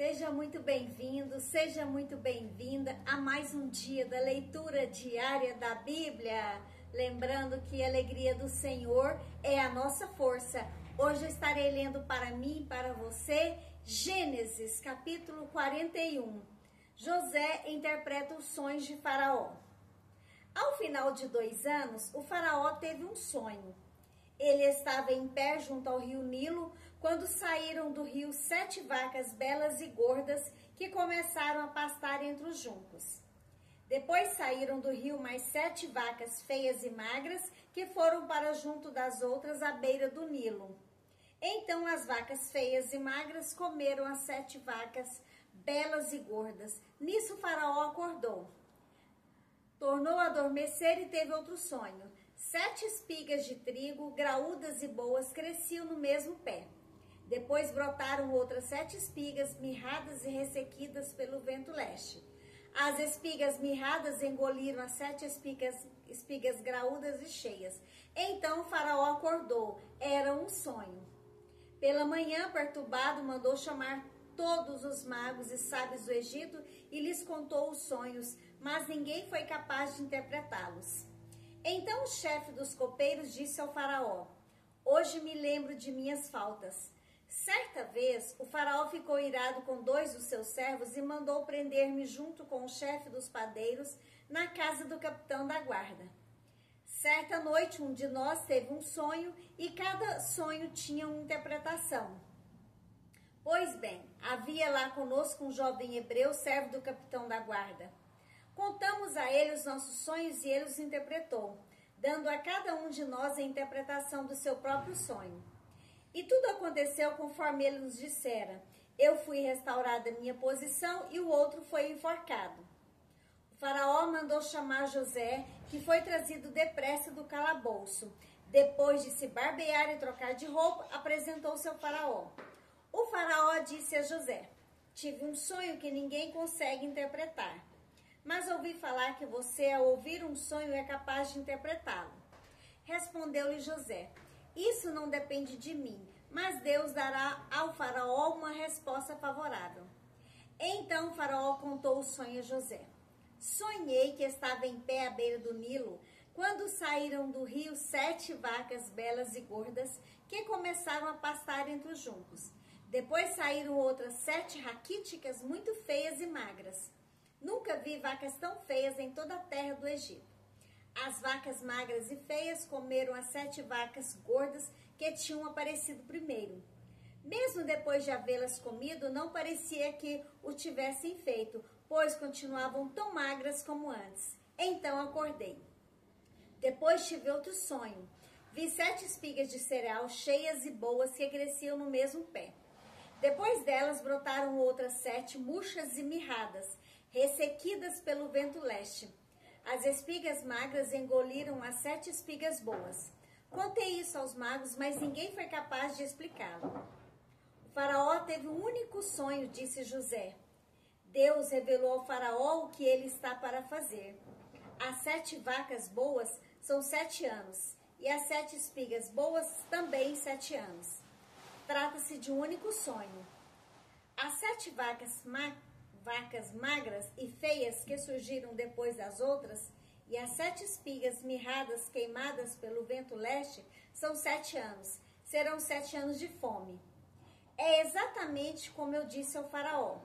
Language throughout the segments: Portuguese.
Seja muito bem-vindo, seja muito bem-vinda a mais um dia da leitura diária da Bíblia. Lembrando que a alegria do Senhor é a nossa força. Hoje eu estarei lendo para mim e para você Gênesis, capítulo 41. José interpreta os sonhos de Faraó. Ao final de 2 anos, o Faraó teve um sonho. Ele estava em pé junto ao rio Nilo, quando saíram do rio 7 vacas belas e gordas que começaram a pastar entre os juncos. Depois saíram do rio mais 7 vacas feias e magras, que foram para junto das outras à beira do Nilo. Então as vacas feias e magras comeram as 7 vacas belas e gordas. Nisso Faraó acordou. Tornou a adormecer e teve outro sonho. 7 espigas de trigo, graúdas e boas, cresciam no mesmo pé. Depois brotaram outras 7 espigas, mirradas e ressequidas pelo vento leste. As espigas mirradas engoliram as 7 espigas graúdas e cheias. Então o Faraó acordou. Era um sonho. Pela manhã, perturbado, mandou chamar todos os magos e sábios do Egito e lhes contou os sonhos, mas ninguém foi capaz de interpretá-los. Então o chefe dos copeiros disse ao Faraó: hoje me lembro de minhas faltas. Certa vez, o Faraó ficou irado com 2 dos seus servos e mandou prender-me junto com o chefe dos padeiros na casa do capitão da guarda. Certa noite, um de nós teve um sonho e cada sonho tinha uma interpretação. Pois bem, havia lá conosco um jovem hebreu, servo do capitão da guarda. Contamos a ele os nossos sonhos e ele os interpretou, dando a cada um de nós a interpretação do seu próprio sonho. E tudo aconteceu conforme ele nos dissera. Eu fui restaurada a minha posição e o outro foi enforcado. O Faraó mandou chamar José, que foi trazido depressa do calabouço. Depois de se barbear e trocar de roupa, apresentou-se ao Faraó. O Faraó disse a José: tive um sonho que ninguém consegue interpretar. Mas ouvi falar que você, ao ouvir um sonho, é capaz de interpretá-lo. Respondeu-lhe José: isso não depende de mim, mas Deus dará ao Faraó uma resposta favorável. Então o Faraó contou o sonho a José. Sonhei que estava em pé à beira do Nilo, quando saíram do rio 7 vacas belas e gordas, que começaram a pastar entre os juncos. Depois saíram outras 7 raquíticas muito feias e magras. Nunca vi vacas tão feias em toda a terra do Egito. As vacas magras e feias comeram as 7 vacas gordas que tinham aparecido primeiro. Mesmo depois de havê-las comido, não parecia que o tivessem feito, pois continuavam tão magras como antes. Então acordei. Depois tive outro sonho. Vi 7 espigas de cereal cheias e boas que cresciam no mesmo pé. Depois delas brotaram outras 7 murchas e mirradas, ressequidas pelo vento leste. As espigas magras engoliram as 7 espigas boas. Contei isso aos magos, mas ninguém foi capaz de explicá-lo. O Faraó teve um único sonho, disse José. Deus revelou ao Faraó o que ele está para fazer. As 7 vacas boas são 7 anos, e as 7 espigas boas também 7 anos. Trata-se de um único sonho. As 7 vacas magras e feias que surgiram depois das outras, e as 7 espigas mirradas queimadas pelo vento leste, são 7 anos. Serão 7 anos de fome. É exatamente como eu disse ao Faraó.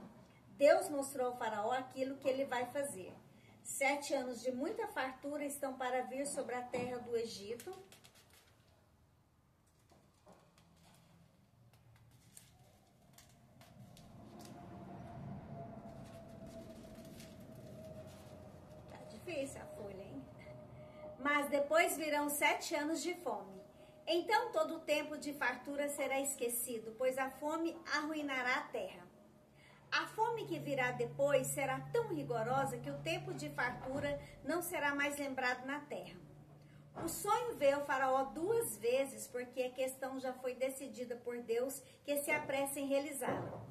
Deus mostrou ao Faraó aquilo que ele vai fazer. 7 anos de muita fartura estão para vir sobre a terra do Egito. Difícil a folha, hein? Mas depois virão 7 anos de fome. Então todo o tempo de fartura será esquecido, pois a fome arruinará a terra. A fome que virá depois será tão rigorosa que o tempo de fartura não será mais lembrado na terra. O sonho veio ao Faraó 2 vezes, porque a questão já foi decidida por Deus, que se apressa em realizá-la.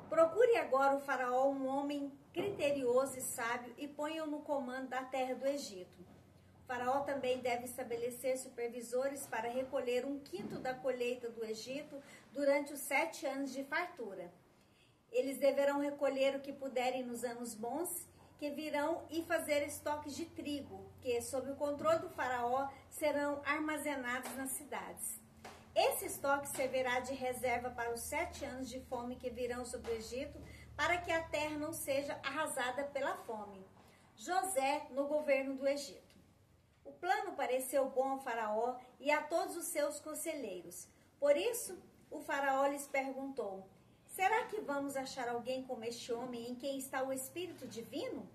Procure agora o Faraó um homem criterioso e sábio e ponha-o no comando da terra do Egito. O Faraó também deve estabelecer supervisores para recolher 1/5 da colheita do Egito durante os 7 anos de fartura. Eles deverão recolher o que puderem nos anos bons que virão e fazer estoques de trigo, que, sob o controle do faraó, serão armazenados nas cidades. Esse estoque servirá de reserva para os 7 anos de fome que virão sobre o Egito, para que a terra não seja arrasada pela fome. José no governo do Egito. O plano pareceu bom ao faraó e a todos os seus conselheiros. Por isso, o faraó lhes perguntou: será que vamos achar alguém como este homem em quem está o Espírito Divino?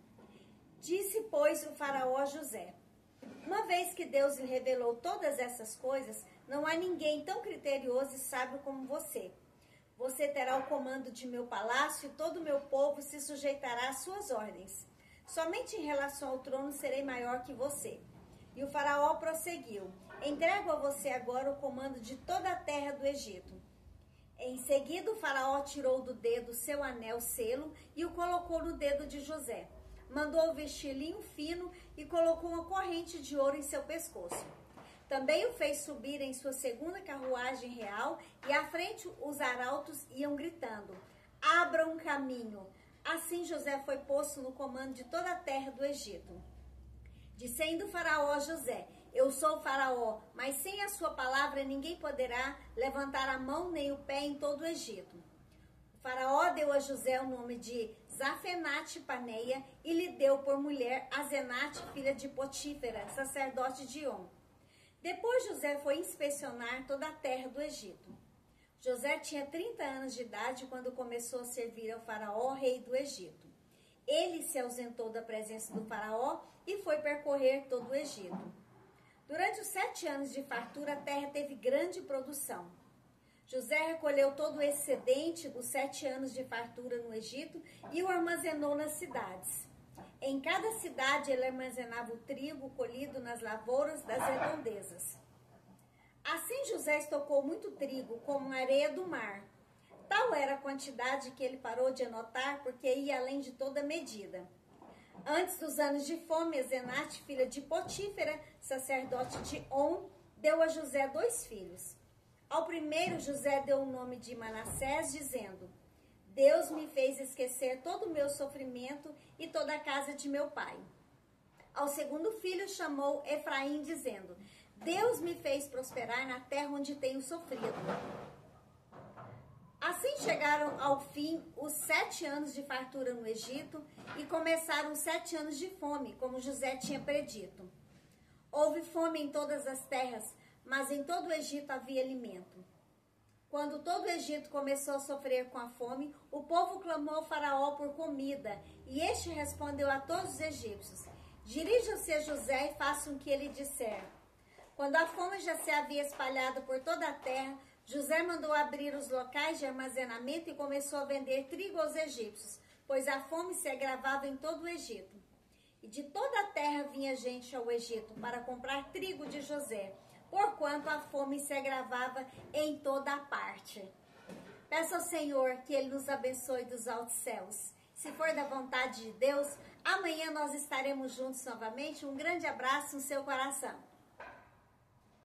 Disse, pois, o faraó a José: uma vez que Deus lhe revelou todas essas coisas, não há ninguém tão criterioso e sábio como você. Você terá o comando de meu palácio e todo o meu povo se sujeitará às suas ordens. Somente em relação ao trono serei maior que você. E o faraó prosseguiu: entrego a você agora o comando de toda a terra do Egito. Em seguida, o faraó tirou do dedo seu anel selo e o colocou no dedo de José. Mandou vestir linho fino e colocou uma corrente de ouro em seu pescoço. Também o fez subir em sua segunda carruagem real e à frente os arautos iam gritando: abram um caminho. Assim José foi posto no comando de toda a terra do Egito. Disse ainda o faraó a José: eu sou o faraó, mas sem a sua palavra ninguém poderá levantar a mão nem o pé em todo o Egito. O faraó deu a José o nome de Zafenate-Paneia e lhe deu por mulher Asenate, filha de Potífera, sacerdote de On. Depois José foi inspecionar toda a terra do Egito. José tinha 30 anos de idade quando começou a servir ao faraó, rei do Egito. Ele se ausentou da presença do faraó e foi percorrer todo o Egito. Durante os 7 anos de fartura, a terra teve grande produção. José recolheu todo o excedente dos 7 anos de fartura no Egito e o armazenou nas cidades. Em cada cidade ele armazenava o trigo colhido nas lavouras das redondezas. Assim José estocou muito trigo, como a areia do mar. Tal era a quantidade que ele parou de anotar, porque ia além de toda medida. Antes dos anos de fome, Asenate, filha de Potífera, sacerdote de On, deu a José 2 filhos. Ao primeiro, José deu o nome de Manassés, dizendo: Deus me fez esquecer todo o meu sofrimento e toda a casa de meu pai. Ao segundo filho, chamou Efraim, dizendo: Deus me fez prosperar na terra onde tenho sofrido. Assim chegaram ao fim os 7 anos de fartura no Egito e começaram os 7 anos de fome, como José tinha predito. Houve fome em todas as terras, mas em todo o Egito havia alimento. Quando todo o Egito começou a sofrer com a fome, o povo clamou ao faraó por comida, e este respondeu a todos os egípcios: dirijam-se a José e façam o que ele disser. Quando a fome já se havia espalhado por toda a terra, José mandou abrir os locais de armazenamento e começou a vender trigo aos egípcios, pois a fome se agravava em todo o Egito. E de toda a terra vinha gente ao Egito para comprar trigo de José, porquanto a fome se agravava em toda a parte. Peço ao Senhor que Ele nos abençoe dos altos céus. Se for da vontade de Deus, amanhã nós estaremos juntos novamente. Um grande abraço no seu coração.